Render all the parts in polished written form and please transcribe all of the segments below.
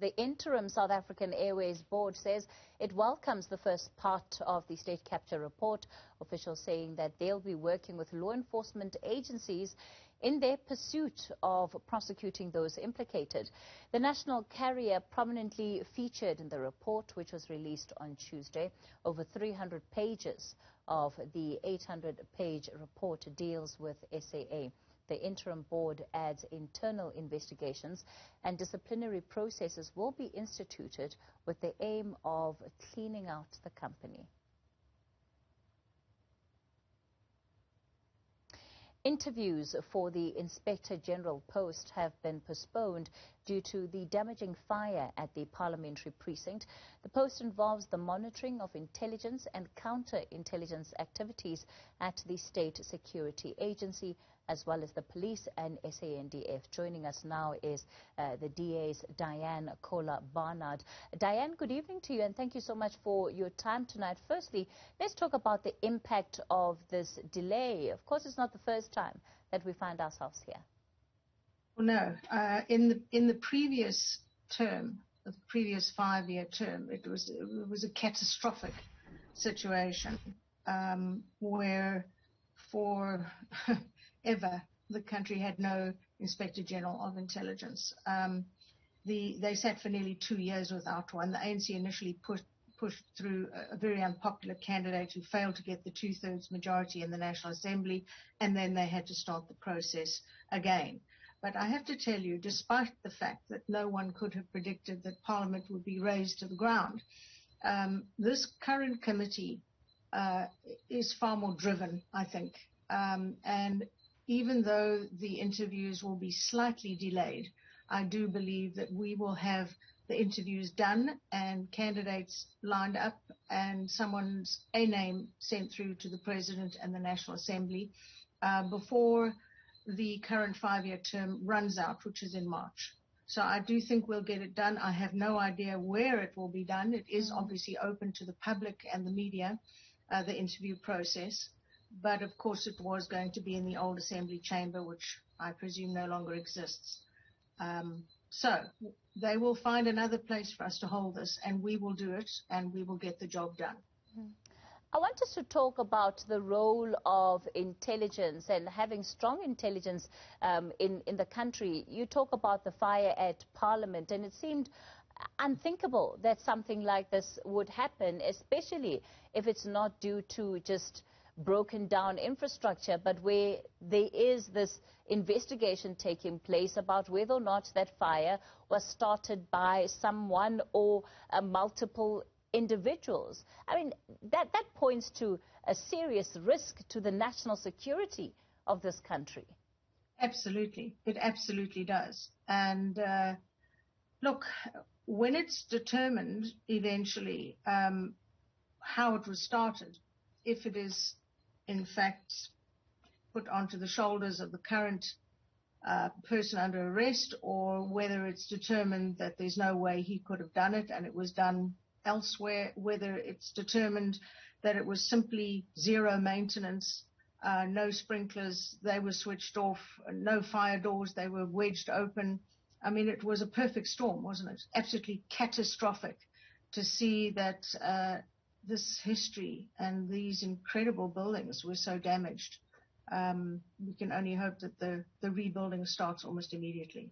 The interim South African Airways Board says it welcomes the first part of the state capture report, officials saying that they'll be working with law enforcement agencies in their pursuit of prosecuting those implicated. The national carrier prominently featured in the report, which was released on Tuesday. Over 300 pages of the 800-page report deals with SAA. The interim board adds internal investigations and disciplinary processes will be instituted with the aim of cleaning out the company. Interviews for the Inspector General post have been postponed due to the damaging fire at the Parliamentary precinct. The post involves the monitoring of intelligence and counter-intelligence activities at the State Security Agency, as well as the police and SANDF. Joining us now is the DA's Diane Kola-Barnard. Diane, good evening to you, and thank you so much for your time tonight. Firstly, let's talk about the impact of this delay. Of course, it's not the first time that we find ourselves here. Well, no. In the previous term, the previous 5-year term, it was a catastrophic situation where forever the country had no Inspector General of Intelligence. They sat for nearly 2 years without one. The ANC initially pushed through a very unpopular candidate who failed to get the 2/3 majority in the National Assembly, and then they had to start the process again. But I have to tell you, despite the fact that no one could have predicted that Parliament would be razed to the ground, this current committee is far more driven, I think. And even though the interviews will be slightly delayed, I do believe that we will have the interviews done and candidates lined up and someone's name sent through to the President and the National Assembly before the current 5-year term runs out, which is in March. So I do think we'll get it done. I have no idea where it will be done. It is obviously open to the public and the media, the interview process. But of course it was going to be in the old Assembly chamber, which I presume no longer exists. So they will find another place for us to hold this, and we will do it, and we will get the job done. I want us to talk about the role of intelligence and having strong intelligence in the country. You talk about the fire at Parliament, and it seemed unthinkable that something like this would happen, especially if it's not due to just broken down infrastructure, but where there is this investigation taking place about whether or not that fire was started by someone or multiple individuals. I mean, that points to a serious risk to the national security of this country. Absolutely. It absolutely does. And look, when it's determined eventually how it was started, if it is in fact put onto the shoulders of the current person under arrest, or whether it's determined that there's no way he could have done it and it was done elsewhere, whether it's determined that it was simply zero maintenance, no sprinklers, they were switched off, no fire doors, they were wedged open. I mean, it was a perfect storm, wasn't it? Absolutely catastrophic to see that this history and these incredible buildings were so damaged. We can only hope that the rebuilding starts almost immediately.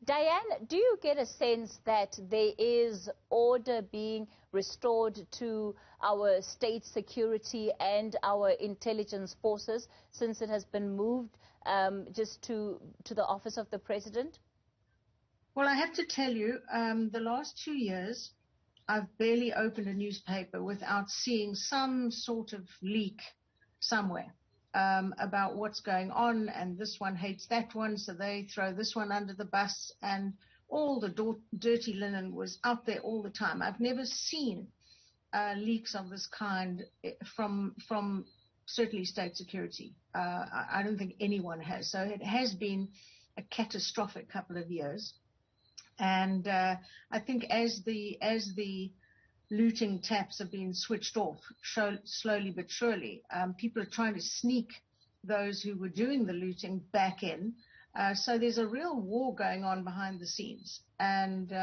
Diane, do you get a sense that there is order being restored to our state security and our intelligence forces since it has been moved just to the office of the President? Well, I have to tell you, the last 2 years, I've barely opened a newspaper without seeing some sort of leak somewhere about what's going on, and this one hates that one, so they throw this one under the bus, and all the dirty linen was out there all the time. I've never seen leaks of this kind from certainly state security. I don't think anyone has. So it has been a catastrophic couple of years. And I think as the looting taps have been switched off, slowly but surely, people are trying to sneak those who were doing the looting back in. So there's a real war going on behind the scenes. And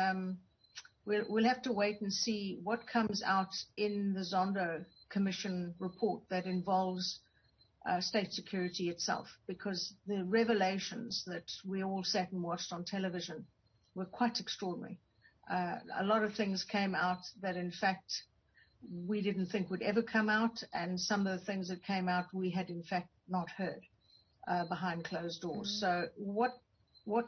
we'll have to wait and see what comes out in the Zondo Commission report that involves state security itself, because the revelations that we all sat and watched on television were quite extraordinary. A lot of things came out that, in fact, we didn't think would ever come out, and some of the things that came out we had, in fact, not heard behind closed doors. So what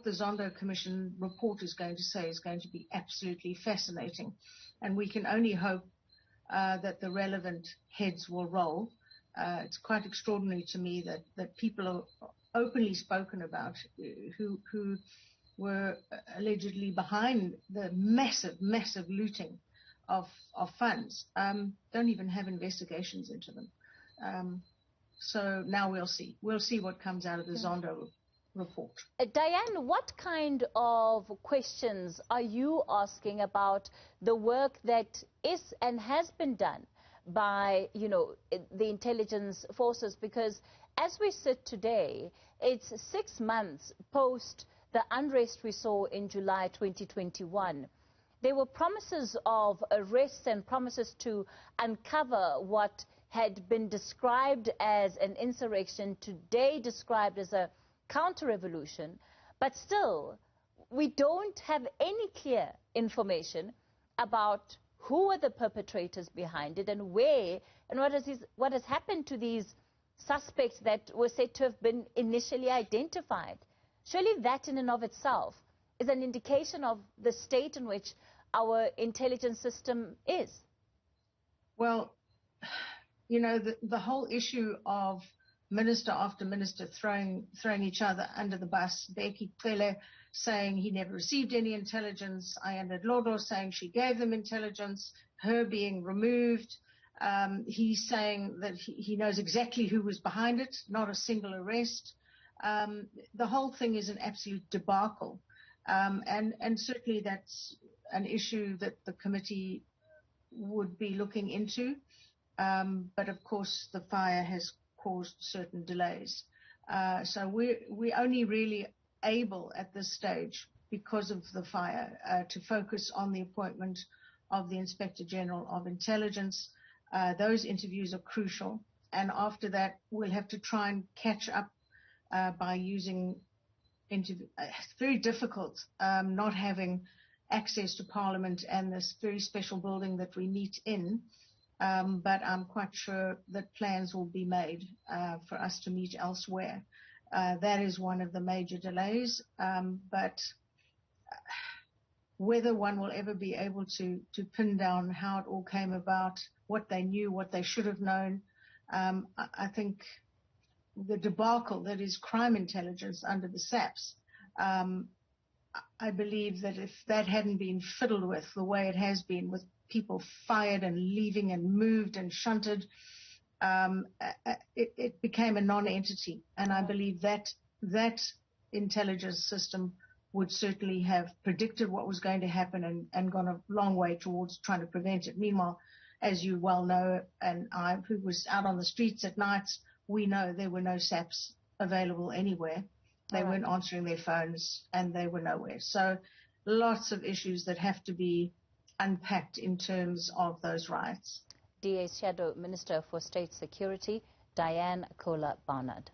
the Zondo Commission report is going to say is going to be absolutely fascinating, and we can only hope that the relevant heads will roll. It's quite extraordinary to me that people are openly spoken about who were allegedly behind the massive looting of funds, don't even have investigations into them. So now we'll see. We'll see what comes out of the Zondo report. Diane, what kind of questions are you asking about the work that is and has been done by, the intelligence forces? Because as we sit today, it's 6 months post the unrest we saw in July 2021. There were promises of arrests and promises to uncover what had been described as an insurrection, today described as a counter-revolution, but still we don't have any clear information about who were the perpetrators behind it and where, and what has happened to these suspects that were said to have been initially identified. Surely that in and of itself is an indication of the state in which our intelligence system is. Well, the whole issue of minister after minister throwing each other under the bus, Bheki Cele saying he never received any intelligence, Ayanda Dlodlo saying she gave them intelligence, her being removed. He's saying that he knows exactly who was behind it, not a single arrest. The whole thing is an absolute debacle. And certainly that's an issue that the committee would be looking into. But of course the fire has caused certain delays. So we're only really able at this stage, because of the fire, to focus on the appointment of the Inspector General of Intelligence. Those interviews are crucial. And after that, we'll have to try and catch up by using interview. It's very difficult not having access to Parliament and this very special building that we meet in. But I'm quite sure that plans will be made for us to meet elsewhere. That is one of the major delays. But whether one will ever be able to pin down how it all came about, what they knew, what they should have known, I think the debacle that is crime intelligence under the SAPS, I believe that if that hadn't been fiddled with the way it has been, with people fired and leaving and moved and shunted, it became a non-entity. And I believe that intelligence system would certainly have predicted what was going to happen and gone a long way towards trying to prevent it. Meanwhile, as you well know, and I, who was out on the streets at nights, we know there were no SAPs available anywhere. They weren't answering their phones, and they were nowhere. So lots of issues that have to be unpacked in terms of those riots. DA's Shadow Minister for State Security, Diane Kola Barnard.